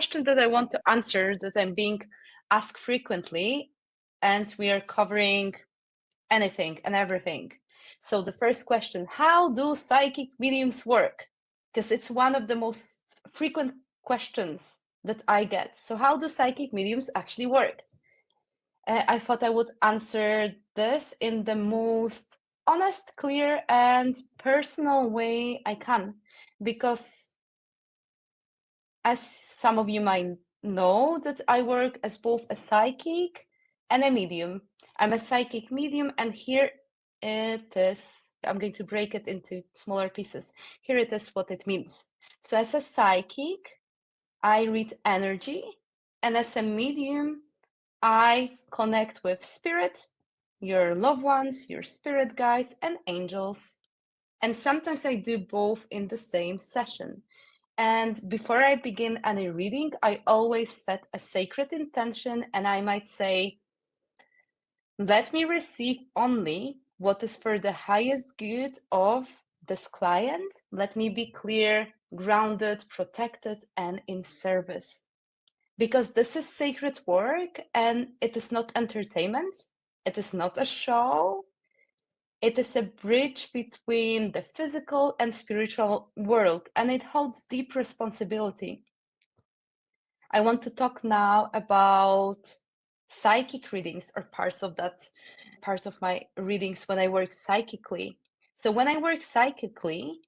question that I want to answer that I'm being asked frequently, and we are covering anything and everything. So the first question, how do psychic mediums work? Because it's one of the most frequent questions that I get. So how do psychic mediums actually work? I thought I would answer this in the most honest, clear, and personal way I can, because as some of you might know, that I work as both a psychic and a medium. I'm a psychic medium, and here it is. I'm going to break it into smaller pieces. Here it is what it means. So as a psychic, I read energy, and as a medium, I connect with spirit, your loved ones, your spirit guides, and angels. And sometimes I do both in the same session. And before I begin any reading, I always set a sacred intention, and I might say, let me receive only what is for the highest good of this client. Let me be clear, grounded, protected, and in service. Because this is sacred work, and it is not entertainment. It is not a show. It is a bridge between the physical and spiritual world, and it holds deep responsibility. I want to talk now about psychic readings, or parts of that, part of my readings when I work psychically. So when I work psychically,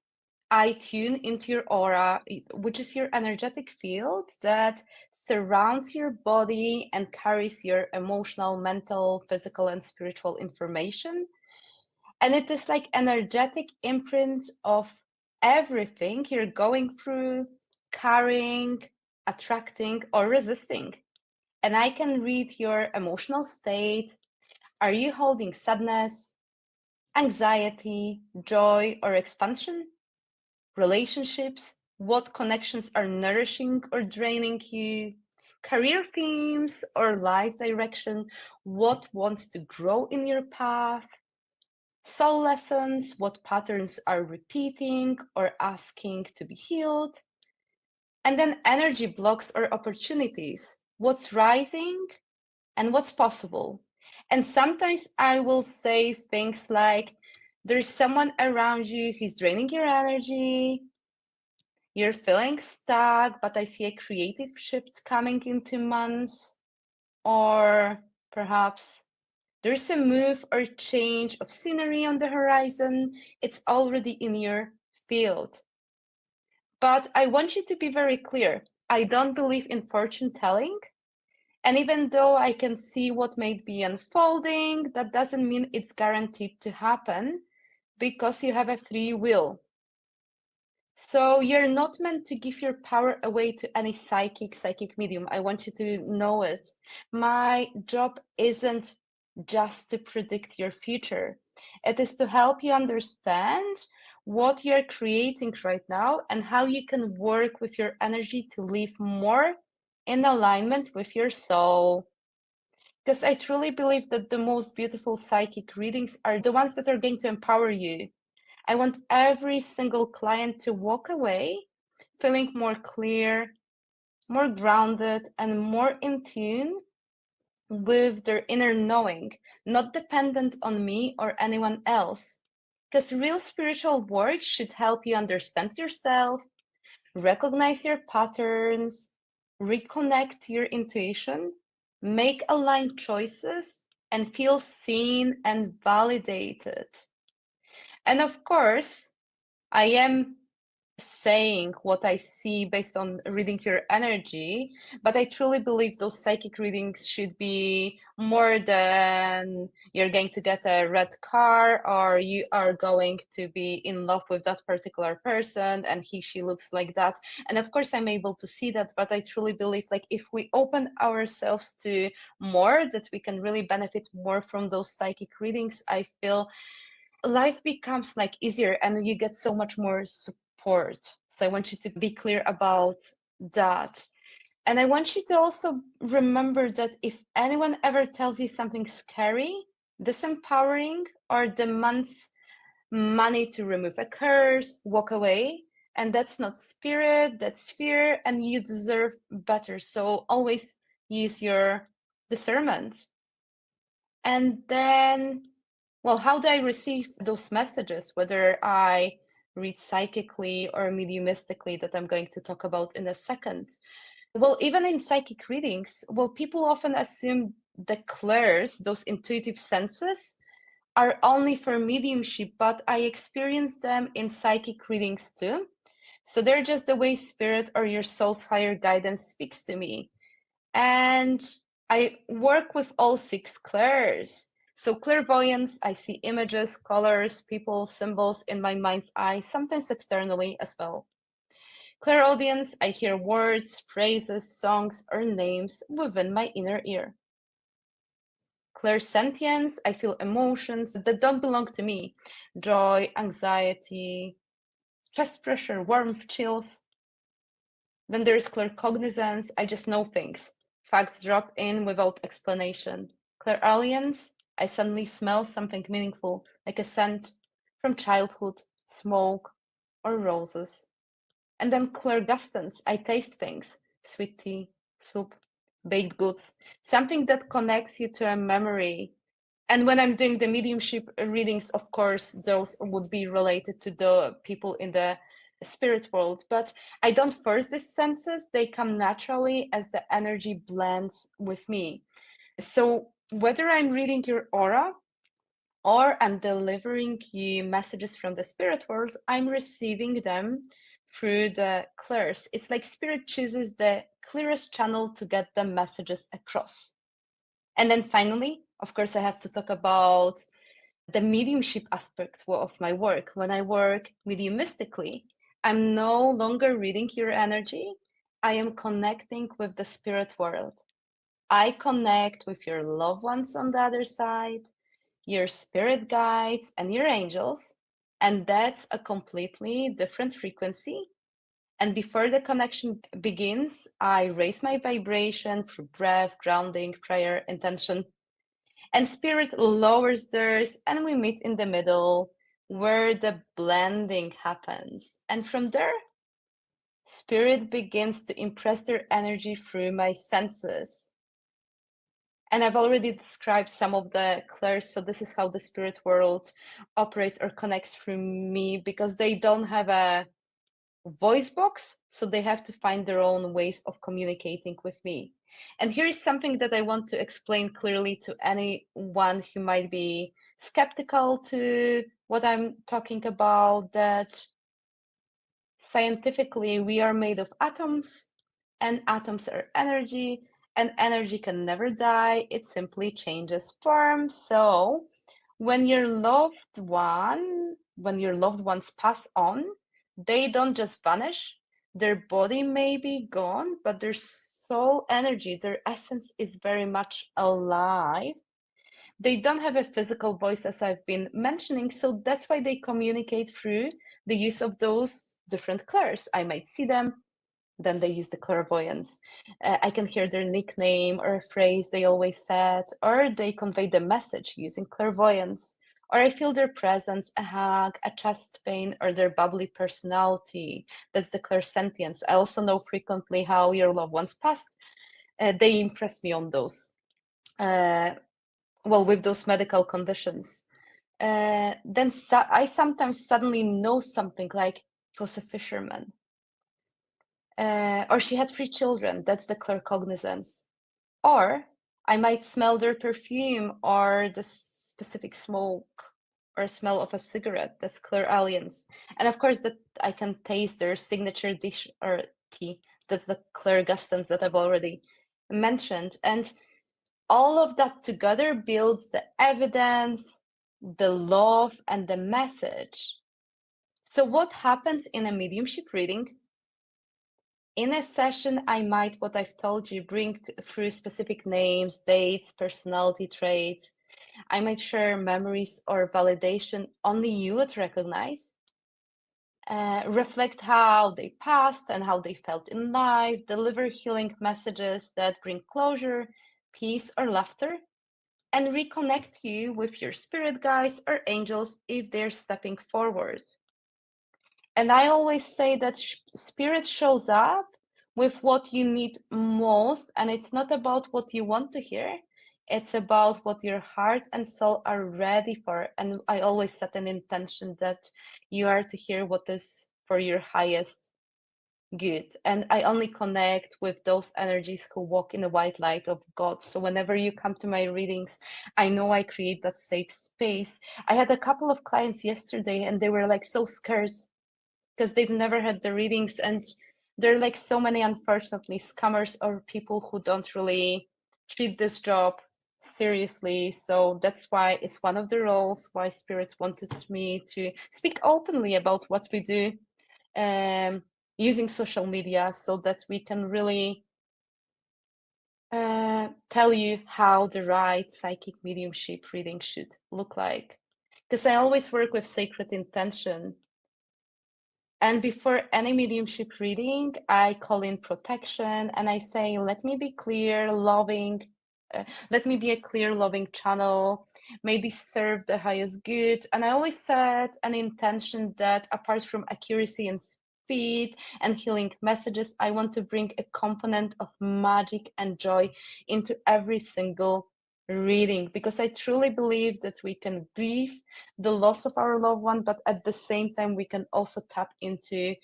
I tune into your aura, which is your energetic field that surrounds your body and carries your emotional, mental, physical, and spiritual information. And it is like energetic imprint of everything you're going through, carrying, attracting, or resisting. And I can read your emotional state. Are you holding sadness, anxiety, joy, or expansion? Relationships, what connections are nourishing or draining you? Career themes or life direction, what wants to grow in your path? Soul lessons, what patterns are repeating or asking to be healed? And then energy blocks or opportunities, what's rising and what's possible. And sometimes I will say things like, there's someone around you who's draining your energy, you're feeling stuck, but I see a creative shift coming in 2 months. Or perhaps there's a move or change of scenery on the horizon. It's already in your field. But I want you to be very clear. I don't believe in fortune telling. And even though I can see what may be unfolding, that doesn't mean it's guaranteed to happen, because you have a free will. So you're not meant to give your power away to any psychic medium. I want you to know it. My job isn't just to predict your future. It is to help you understand what you're creating right now and how you can work with your energy to live more in alignment with your soul. Because I truly believe that the most beautiful psychic readings are the ones that are going to empower you. I want every single client to walk away feeling more clear, more grounded, and more in tune with their inner knowing, not dependent on me or anyone else. Because real spiritual work should help you understand yourself, recognize your patterns, reconnect to your intuition, make aligned choices, and feel seen and validated. And of course, I am saying what I see based on reading your energy, but I truly believe those psychic readings should be more than you're going to get a red car, or you are going to be in love with that particular person and she looks like that. And of course I'm able to see that, but I truly believe, like, if we open ourselves to more, that we can really benefit more from those psychic readings. I feel life becomes like easier and you get so much more support. So I want you to be clear about that. And I want you to also remember that if anyone ever tells you something scary, disempowering, or demands money to remove a curse, walk away. And that's not spirit, that's fear, and you deserve better. So always use your discernment. And then, well, how do I receive those messages, whether I read psychically or mediumistically, that I'm going to talk about in a second? Well, even in psychic readings, well, people often assume the clairs, those intuitive senses, are only for mediumship, but I experience them in psychic readings too. So they're just the way spirit or your soul's higher guidance speaks to me. And I work with all six clairs. So clairvoyance, I see images, colors, people, symbols in my mind's eye, sometimes externally as well. Clairaudience, I hear words, phrases, songs, or names within my inner ear. Clairsentience, I feel emotions that don't belong to me. Joy, anxiety, chest pressure, warmth, chills. Then there's claircognizance, I just know things. Facts drop in without explanation. Clairalience, I suddenly smell something meaningful, like a scent from childhood, smoke, or roses. And then clairgustance, I taste things, sweet tea, soup, baked goods, something that connects you to a memory. And when I'm doing the mediumship readings, of course, those would be related to the people in the spirit world. But I don't force these senses, they come naturally as the energy blends with me. So whether I'm reading your aura or I'm delivering you messages from the spirit world, I'm receiving them through the clairs. It's like spirit chooses the clearest channel to get the messages across. And then finally, of course, I have to talk about the mediumship aspect of my work. When I work mediumistically, I'm no longer reading your energy. I am connecting with the spirit world. I connect with your loved ones on the other side, your spirit guides, and your angels. And that's a completely different frequency. And before the connection begins, I raise my vibration through breath, grounding, prayer, intention. And spirit lowers theirs, and we meet in the middle where the blending happens. And from there, spirit begins to impress their energy through my senses. And I've already described some of the clairs, so this is how the spirit world operates or connects through me, because they don't have a voice box, so they have to find their own ways of communicating with me. And here is something that I want to explain clearly to anyone who might be skeptical to what I'm talking about, that scientifically we are made of atoms, and atoms are energy, and energy can never die, it simply changes form. So when your loved ones pass on, they don't just vanish. Their body may be gone, but their soul energy, their essence is very much alive. They don't have a physical voice, as I've been mentioning, so that's why they communicate through the use of those different clairs. I might see them, then they use the clairvoyance. I can hear their nickname or a phrase they always said, or they convey the message using clairvoyance, or I feel their presence, a hug, a chest pain, or their bubbly personality. That's the clairsentience. I also know frequently how your loved ones passed. They impress me on those. With those medical conditions. Then I sometimes suddenly know something, like he was a fisherman, or she had 3 children. That's the claircognizance. Or I might smell their perfume or the specific smoke or smell of a cigarette. That's clairalience. And of course, that I can taste their signature dish or tea. That's the clairgustance that I've already mentioned. And all of that together builds the evidence, the love, and the message. So what happens in a mediumship reading? In a session, I might, what I've told you, bring through specific names, dates, personality traits. I might share memories or validation only you would recognize. Reflect how they passed and how they felt in life. Deliver healing messages that bring closure, peace, or laughter. And reconnect you with your spirit guides or angels if they're stepping forward. And I always say that spirit shows up with what you need most, and it's not about what you want to hear. It's about what your heart and soul are ready for. And I always set an intention that you are to hear what is for your highest good. And I only connect with those energies who walk in the white light of God. So whenever you come to my readings, I know I create that safe space. I had a couple of clients yesterday and they were like so scared because they've never had the readings, and there are like so many, unfortunately, scammers or people who don't really treat this job seriously. So that's why it's one of the roles why Spirit wanted me to speak openly about what we do, using social media, so that we can really tell you how the right psychic mediumship reading should look like. Because I always work with sacred intention. And before any mediumship reading, I call in protection and I say, let me be clear, loving, let me be a clear, loving channel, maybe serve the highest good. And I always set an intention that apart from accuracy and speed and healing messages, I want to bring a component of magic and joy into every single reading, because I truly believe that we can grieve the loss of our loved one, but at the same time, we can also tap into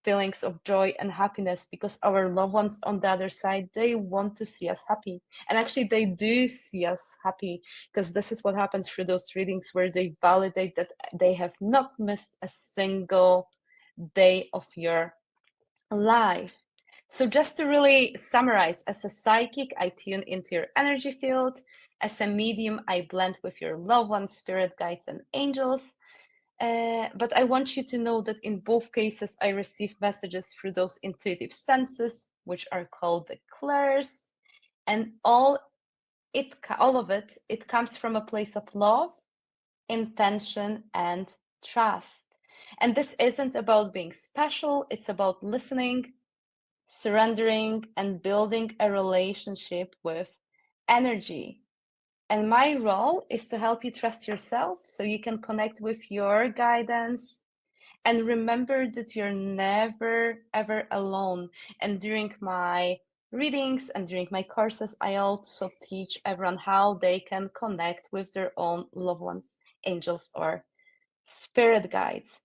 feelings of joy and happiness, because our loved ones on the other side, they want to see us happy. And actually, they do see us happy, because this is what happens through those readings where they validate that they have not missed a single day of your life. So just to really summarize, as a psychic, I tune into your energy field. As a medium, I blend with your loved ones, spirit guides, and angels. But I want you to know that in both cases, I receive messages through those intuitive senses, which are called the clairs. And all of it, it comes from a place of love, intention, and trust. And this isn't about being special, it's about listening, surrendering, and building a relationship with energy. And my role is to help you trust yourself so you can connect with your guidance. And remember that you're never, ever alone. And during my readings and during my courses, I also teach everyone how they can connect with their own loved ones, angels, or spirit guides.